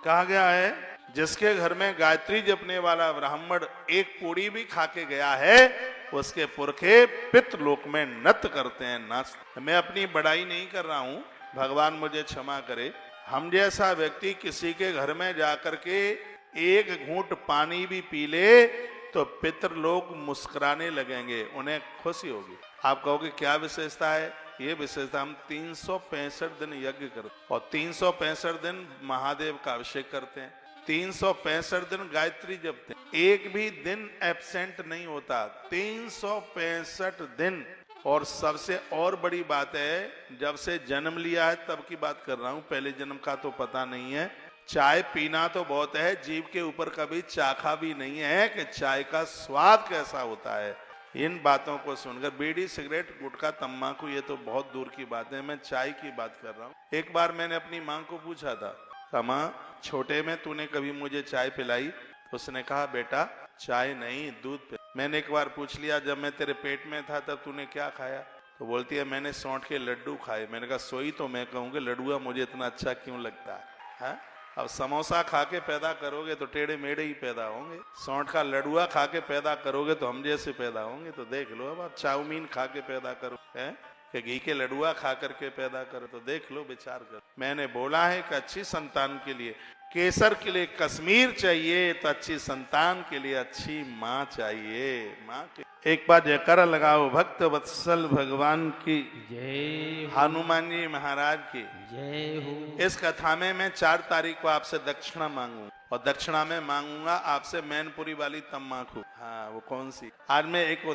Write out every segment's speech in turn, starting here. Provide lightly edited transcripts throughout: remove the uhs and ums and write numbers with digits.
कहा गया है जिसके घर में गायत्री जपने वाला ब्राह्मण एक पूड़ी भी खा के गया है उसके पुरखे पितृलोक में नृत्य करते हैं, नाचते। मैं अपनी बड़ाई नहीं कर रहा हूं, भगवान मुझे क्षमा करे। हम जैसा व्यक्ति किसी के घर में जाकर के एक घूंट पानी भी पी ले तो पितृलोक मुस्कुराने लगेंगे, उन्हें खुशी होगी। आप कहोगे क्या विशेषता है? ये विशेषता, हम 365 दिन यज्ञ करते और 365 दिन महादेव का अभिषेक करते हैं, 365 दिन गायत्री जपते हैं, एक भी दिन एब्सेंट नहीं होता, 365 दिन। और सबसे और बड़ी बात है, जब से जन्म लिया है तब की बात कर रहा हूं, पहले जन्म का तो पता नहीं है। चाय पीना तो बहुत है, जीभ के ऊपर कभी चाखा भी नहीं है कि चाय का स्वाद कैसा होता है। इन बातों को सुनकर बीड़ी, सिगरेट, गुटखा, तम्बाकू ये तो बहुत दूर की बात है, मैं चाय की बात कर रहा हूँ। एक बार मैंने अपनी माँ को पूछा था, माँ छोटे में तूने कभी मुझे चाय पिलाई? तो उसने कहा बेटा चाय नहीं दूध पिला। मैंने एक बार पूछ लिया जब मैं तेरे पेट में था तब तूने क्या खाया? तो बोलती है मैंने सौंठ के लड्डू खाए। मैंने कहा सोई तो मैं कहूँगी लड्डुआ मुझे इतना अच्छा क्यों लगता है? अब समोसा खा के पैदा करोगे तो टेढ़े मेढ़े ही पैदा होंगे, सौंठ का लडुआ खा के पैदा करोगे तो हम जैसे पैदा होंगे। तो देख लो, अब आप चाउमीन खा के पैदा करो है कि घी के लडुआ खा करके पैदा करो, तो देख लो, विचार करो। मैंने बोला है कि अच्छी संतान के लिए केसर के लिए कश्मीर चाहिए तो अच्छी संतान के लिए अच्छी माँ चाहिए। माँ के एक बार जयकारा लगाओ, भक्त वत्सल भगवान की जय, हनुमान जी महाराज की जय हो। इस कथा में मैं 4 तारीख को आपसे दक्षिणा मांगू और दक्षिणा में मांगूंगा आपसे मैनपुरी वाली तम्बाकू। हाँ, वो कौन सी? आज मैं एक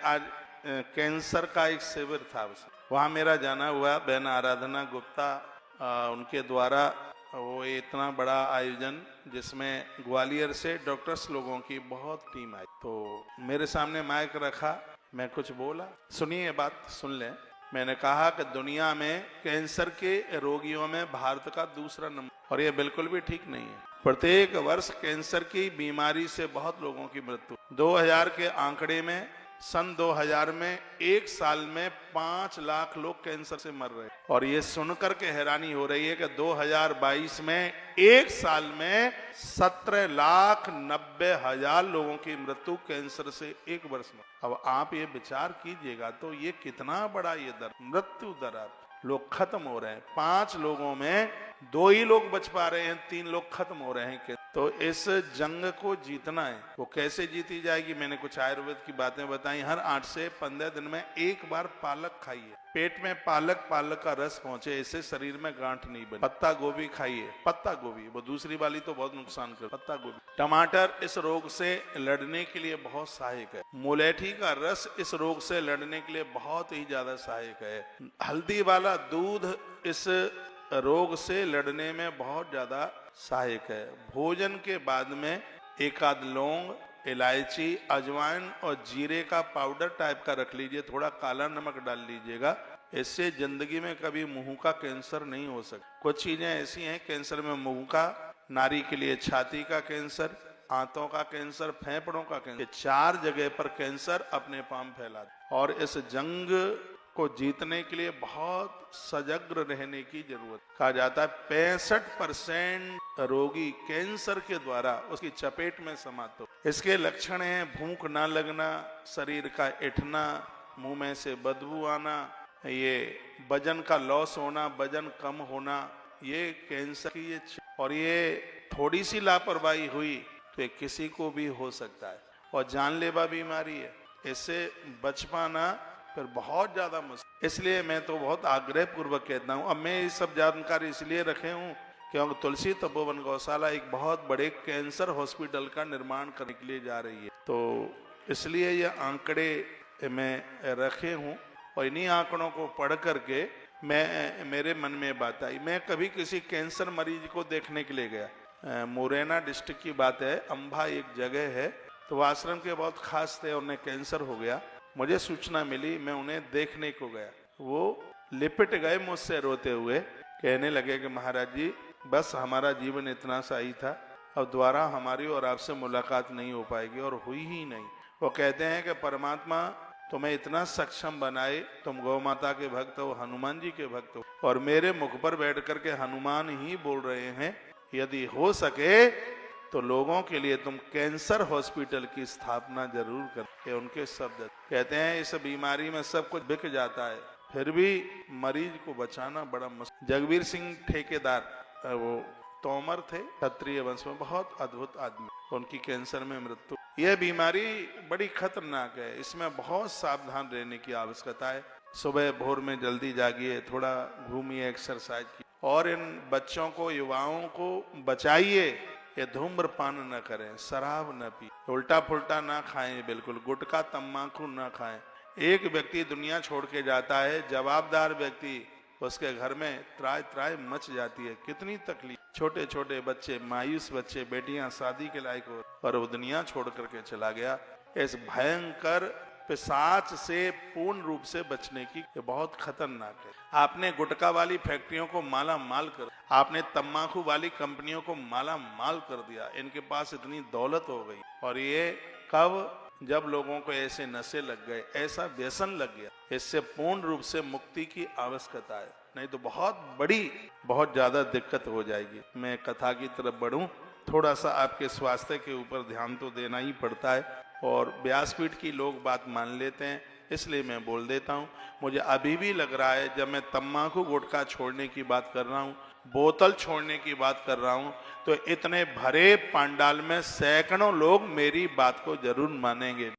आज कैंसर का एक शिविर था, वहां मेरा जाना हुआ। बहन आराधना गुप्ता उनके द्वारा वो इतना बड़ा आयोजन जिसमें ग्वालियर से डॉक्टर्स लोगों की बहुत टीम आई, तो मेरे सामने माइक रखा, मैं कुछ बोला, सुनिए बात सुन लें। मैंने कहा कि दुनिया में कैंसर के रोगियों में भारत का दूसरा नंबर, और ये बिल्कुल भी ठीक नहीं है। प्रत्येक वर्ष कैंसर की बीमारी से बहुत लोगों की मृत्यु। 2000 के आंकड़े में सन 2000 में एक साल में 5 लाख लोग कैंसर से मर रहे, और ये सुनकर के हैरानी हो रही है कि 2022 में एक साल में 17,90,000 लोगों की मृत्यु कैंसर से एक वर्ष में। अब आप ये विचार कीजिएगा तो ये कितना बड़ा ये दर, मृत्यु दर, लोग खत्म हो रहे हैं। 5 लोगों में 2 ही लोग बच पा रहे हैं, 3 लोग खत्म हो रहे हैं। तो इस जंग को जीतना है। वो कैसे जीती जाएगी? मैंने कुछ आयुर्वेद की बातें बताई। हर 8 से 15 दिन में एक बार पालक खाइए, पेट में पालक का रस पहुंचे, इससे शरीर में गांठ नहीं बने। पत्ता गोभी खाइए, पत्ता गोभी, वो दूसरी वाली तो बहुत नुकसान कर, पत्ता गोभी। टमाटर इस रोग से लड़ने के लिए बहुत सहायक है। मुलेठी का रस इस रोग से लड़ने के लिए बहुत ही ज्यादा सहायक है। हल्दी वाला दूध इस रोग से लड़ने में बहुत ज्यादा सहायक है। भोजन के बाद में एक आध लौंग, इलायची, अजवाइन और जीरे का पाउडर टाइप का रख लीजिए, थोड़ा काला नमक डाल लीजिएगा। इससे जिंदगी में कभी मुंह का कैंसर नहीं हो सकता। कुछ चीजें ऐसी हैं कैंसर में, मुंह का, नारी के लिए छाती का कैंसर, आंतों का कैंसर, फेफड़ों का कैंसर, 4 जगह पर कैंसर अपने पाम फैला। और इस जंग को जीतने के लिए बहुत सजग रहने की जरूरत। कहा जाता है 65% रोगी कैंसर के द्वारा उसकी चपेट में समाप्त हो। इसके लक्षण हैं भूख ना लगना, शरीर का ऐंठना, मुंह में से बदबू आना, ये वजन का लॉस होना, वजन कम होना, ये कैंसर की ये। और ये थोड़ी सी लापरवाही हुई तो ये किसी को भी हो सकता है और जानलेवा बीमारी है। इससे बच पाना फिर बहुत ज्यादा मुश्किल। इसलिए मैं तो बहुत आग्रह पूर्वक कहता हूँ। अब मैं ये सब जानकारी इसलिए रखे हूँ क्योंकि तुलसी तपोवन गौशाला एक बहुत बड़े कैंसर हॉस्पिटल का निर्माण करने के लिए जा रही है, तो इसलिए ये आंकड़े मैं रखे हूँ। और इन्हीं आंकड़ों को पढ़ करके मेरे मन में बात आई। मैं कभी किसी कैंसर मरीज को देखने के लिए गया, मुरैना डिस्ट्रिक्ट की बात है, अंबा एक जगह है, तो वो आश्रम के बहुत खास थे, उन्हें कैंसर हो गया। मुझे सूचना मिली, मैं उन्हें देखने को गया। वो लिपट गए मुझसे रोते हुए, कहने लगे कि महाराज जी बस हमारा जीवन इतना सा ही था, अब दोबारा हमारी और आपसे मुलाकात नहीं हो पाएगी, और हुई ही नहीं। वो कहते हैं कि परमात्मा तुम्हें इतना सक्षम बनाए, तुम गौ माता के भक्त हो, हनुमान जी के भक्त हो, और मेरे मुख पर बैठ करके हनुमान ही बोल रहे हैं यदि हो सके तो लोगों के लिए तुम कैंसर हॉस्पिटल की स्थापना जरूर कर। ये उनके शब्द कहते हैं। इस बीमारी में सब कुछ बिक जाता है, फिर भी मरीज को बचाना बड़ा मुश्किल। जगबीर सिंह ठेकेदार, वो तोमर थे, क्षत्रिय वंश में, बहुत अद्भुत आदमी, उनकी कैंसर में मृत्यु। यह बीमारी बड़ी खतरनाक है, इसमें बहुत सावधान रहने की आवश्यकता है। सुबह भोर में जल्दी जागिए, थोड़ा घूमिए, एक्सरसाइज कीजिए, और इन बच्चों को, युवाओं को बचाइए। ये धूम्रपान न करें, शराब न पी, उल्टा पुल्टा ना खाएं, बिल्कुल गुटखा तम्बाकू न खाएं। एक व्यक्ति दुनिया छोड़ के जाता है, जवाबदार व्यक्ति, उसके घर में त्राय त्राय मच जाती है। कितनी तकलीफ, छोटे छोटे बच्चे, मायूस बच्चे, बेटियां शादी के लायक हो, और वो दुनिया छोड़ करके चला गया। इस भयंकर पिशाच से पूर्ण रूप से बचने की बहुत खतरनाक है। आपने गुटखा वाली फैक्ट्रियों को माला माल कर, आपने तम्बाकू वाली कंपनियों को माला माल कर दिया, इनके पास इतनी दौलत हो गई। और ये कब? जब लोगों को ऐसे नशे लग गए, ऐसा व्यसन लग गया। इससे पूर्ण रूप से मुक्ति की आवश्यकता है, नहीं तो बहुत ज्यादा दिक्कत हो जाएगी। मैं कथा की तरफ बढ़ूं, थोड़ा सा आपके स्वास्थ्य के ऊपर ध्यान तो देना ही पड़ता है, और व्यासपीठ की लोग बात मान लेते हैं, इसलिए मैं बोल देता हूँ। मुझे अभी भी लग रहा है, जब मैं तम्बाकू गुटखा छोड़ने की बात कर रहा हूँ, बोतल छोड़ने की बात कर रहा हूँ, तो इतने भरे पंडाल में सैकड़ों लोग मेरी बात को जरूर मानेंगे।